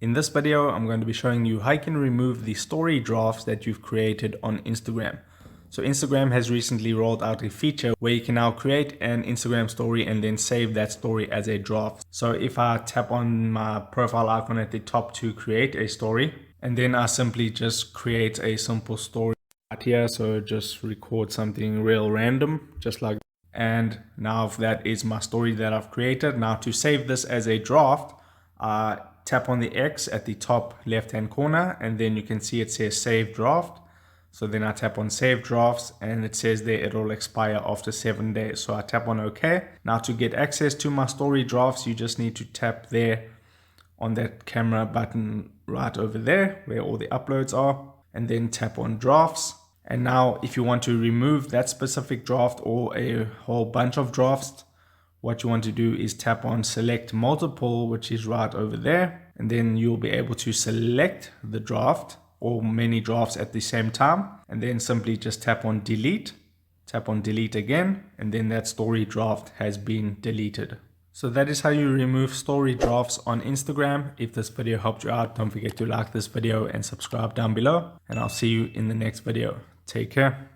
In this video, I'm going to be showing you how you can remove the story drafts that you've created on Instagram. So Instagram has recently rolled out a feature where you can now create an Instagram story and then save that story as a draft. So if I tap on my profile icon at the top to create a story, and then I simply just create a simple story right here. So just record something real random, just like that. And now that is my story that I've created. Now to save this as a draft, tap on the X at the top left hand corner, and then you can see it says save draft. So then I tap on save drafts and it says there it'll expire after 7 days. So I tap on OK. Now to get access to my story drafts, you just need to tap there on that camera button right over there where all the uploads are, and then tap on drafts. And now if you want to remove that specific draft or a whole bunch of drafts, what you want to do is tap on select multiple, which is right over there. And then you'll be able to select the draft or many drafts at the same time. And then simply just tap on delete again. And then that story draft has been deleted. So that is how you remove story drafts on Instagram. If this video helped you out, don't forget to like this video and subscribe down below. And I'll see you in the next video. Take care.